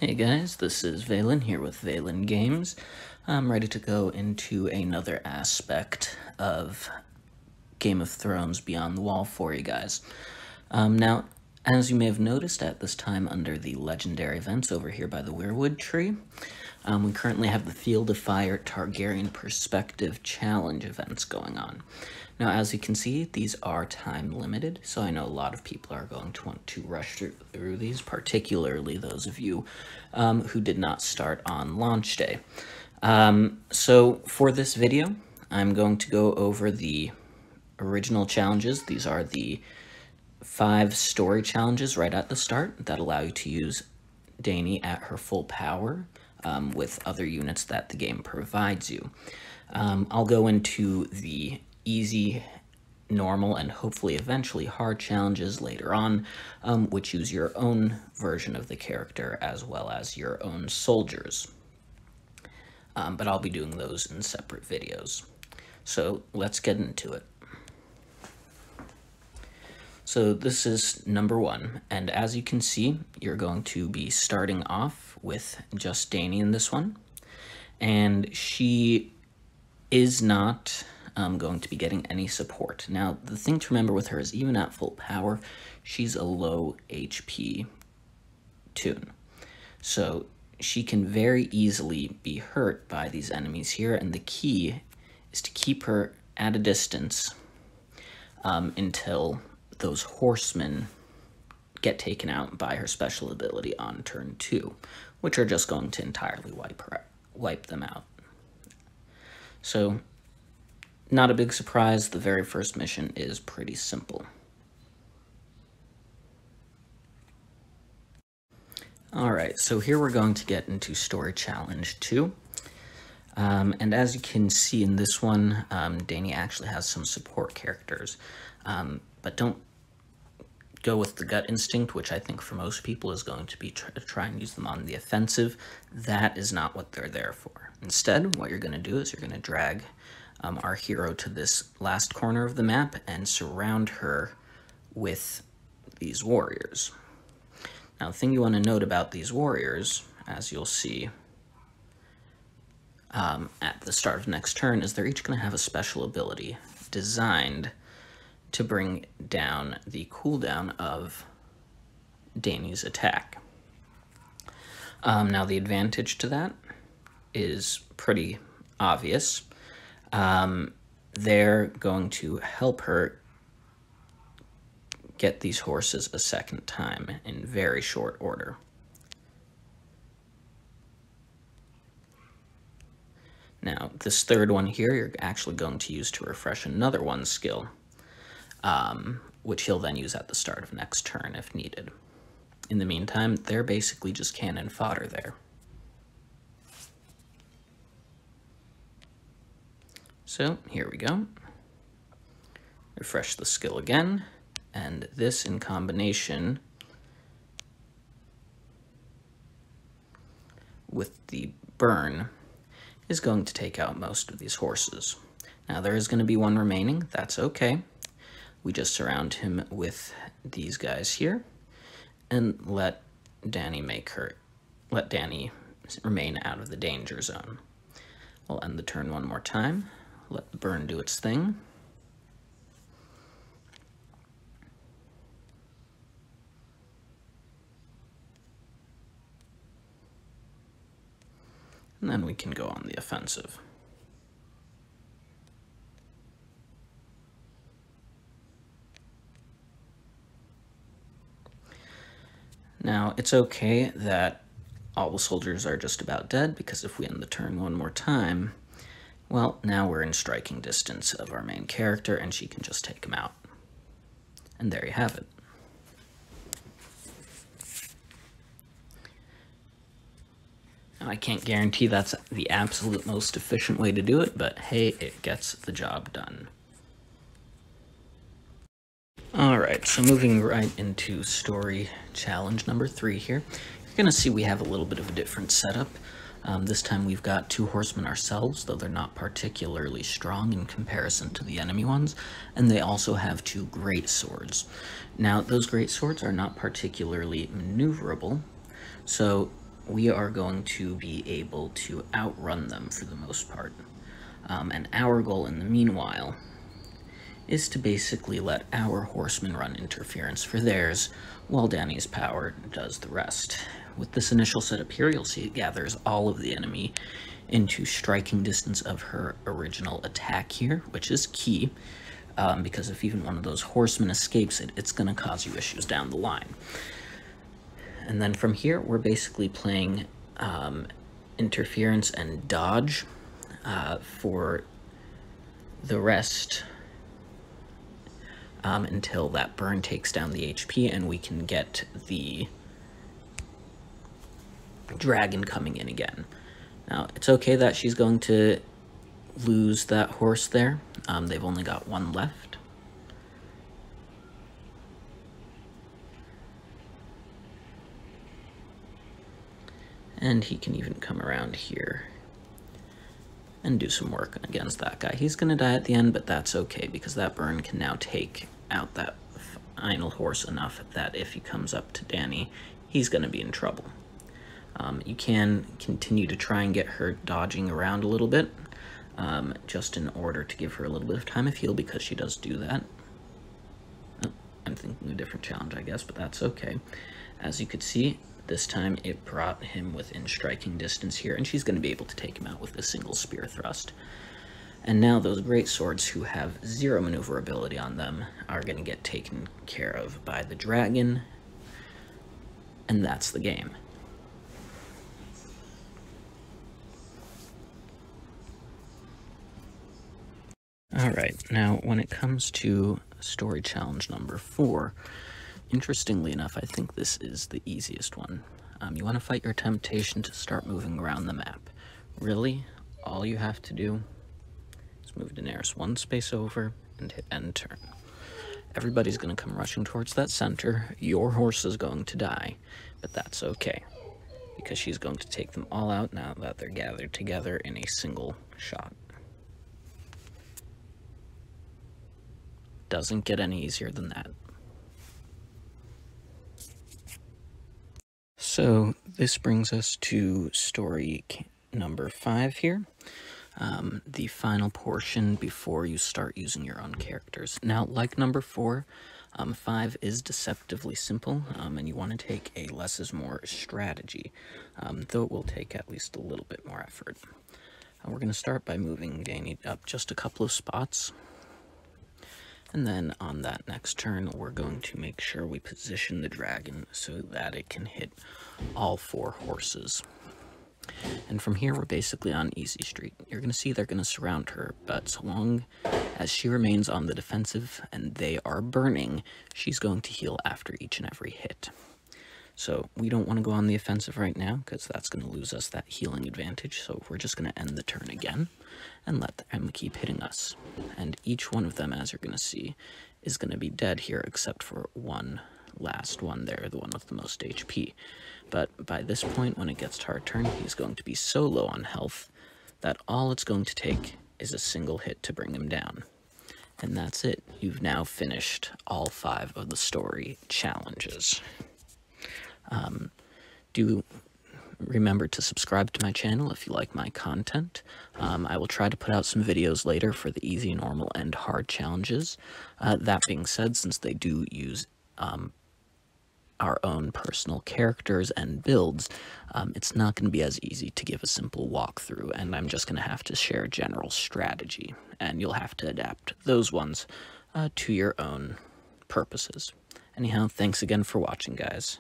Hey guys, this is Valin here with Valin Games. I'm ready to go into another aspect of Game of Thrones Beyond the Wall for you guys. Now, as you may have noticed at this time under the legendary events over here by the Weirwood Tree, we currently have the Field of Fire Targaryen Perspective Challenge events going on. Now, as you can see, these are time limited, so I know a lot of people are going to want to rush through these, particularly those of you who did not start on launch day. So for this video, I'm going to go over the original challenges. These are the 5 story challenges right at the start that allow you to use Dany at her full power with other units that the game provides you. I'll go into the easy, normal, and hopefully eventually hard challenges later on, which use your own version of the character as well as your own soldiers. But I'll be doing those in separate videos. So let's get into it. So this is number 1, and as you can see, you're going to be starting off with just Dany in this one, and she is not going to be getting any support. Now, the thing to remember with her is even at full power, she's a low HP toon. So she can very easily be hurt by these enemies here, and the key is to keep her at a distance until those horsemen get taken out by her special ability on turn 2, which are just going to entirely wipe them out. So, not a big surprise, the very first mission is pretty simple. Alright, so here we're going to get into Story Challenge 2. And as you can see in this one, Dany actually has some support characters. But don't go with the gut instinct, which I think for most people is going to be try and use them on the offensive. That is not what they're there for. Instead, what you're going to do is you're going to drag our hero to this last corner of the map and surround her with these warriors. Now, the thing you want to note about these warriors, as you'll see at the start of next turn, is they're each going to have a special ability designed to bring down the cooldown of Dany's attack. Now, the advantage to that is pretty obvious. They're going to help her get these horses a second time in very short order. Now, this third one here, you're actually going to use to refresh another one's skill, which he'll then use at the start of next turn if needed. In the meantime, they're basically just cannon fodder there. So, here we go. Refresh the skill again, and this in combination with the burn is going to take out most of these horses. Now, there is going to be one remaining. That's okay. We just surround him with these guys here and let Dany remain out of the danger zone. We'll end the turn one more time. Let the burn do its thing. And then we can go on the offensive. Now, it's okay that all the soldiers are just about dead, because if we end the turn one more time, well, now we're in striking distance of our main character, and she can just take him out. And there you have it. Now, I can't guarantee that's the absolute most efficient way to do it, but hey, it gets the job done. Alright, so moving right into story challenge number 3 here, you're going to see we have a little bit of a different setup. This time we've got 2 horsemen ourselves, though they're not particularly strong in comparison to the enemy ones, and they also have 2 great swords. Now, those great swords are not particularly maneuverable, so we are going to be able to outrun them for the most part. And our goal in the meanwhile is to basically let our horsemen run interference for theirs, while Dany's power does the rest. With this initial setup here, you'll see it gathers all of the enemy into striking distance of her original attack here, which is key, because if even one of those horsemen escapes it, it's going to cause you issues down the line. And then from here, we're basically playing interference and dodge for the rest until that burn takes down the HP and we can get the dragon coming in again. Now, it's okay that she's going to lose that horse there. They've only got one left. And he can even come around here and do some work against that guy. He's going to die at the end, but that's okay, because that burn can now take out that final horse enough that if he comes up to Dany, he's going to be in trouble. You can continue to try and get her dodging around a little bit, just in order to give her a little bit of time of heal, because she does do that. Oh, I'm thinking a different challenge, I guess, but that's okay. As you could see, this time it brought him within striking distance here, and she's going to be able to take him out with a single spear thrust. And now those great swords who have 0 maneuverability on them are going to get taken care of by the dragon, and that's the game. Alright, now when it comes to story challenge number 4, interestingly enough, I think this is the easiest one. You want to fight your temptation to start moving around the map. Really, all you have to do is move Daenerys one space over and hit end turn. Everybody's going to come rushing towards that center. Your horse is going to die, but that's okay, because she's going to take them all out now that they're gathered together in a single shot. Doesn't get any easier than that. So this brings us to story number 5 here, the final portion before you start using your own characters. Now, like number 4, 5 is deceptively simple, and you want to take a less is more strategy, though it will take at least a little bit more effort. We're going to start by moving Dany up just a couple of spots. And then on that next turn, we're going to make sure we position the dragon so that it can hit all 4 horses. And from here, we're basically on easy street. You're going to see they're going to surround her, but so long as she remains on the defensive and they are burning, she's going to heal after each and every hit. So we don't want to go on the offensive right now, because that's going to lose us that healing advantage. So we're just going to end the turn again and let them keep hitting us. And each one of them, as you're going to see, is going to be dead here, except for one last one there, the one with the most HP. But by this point, when it gets to our turn, he's going to be so low on health that all it's going to take is a single hit to bring him down. And that's it. You've now finished all 5 of the story challenges. Do remember to subscribe to my channel if you like my content. I will try to put out some videos later for the easy, normal, and hard challenges. That being said, since they do use our own personal characters and builds, it's not going to be as easy to give a simple walkthrough, and I'm just going to have to share general strategy, and you'll have to adapt those ones to your own purposes. Anyhow, thanks again for watching, guys.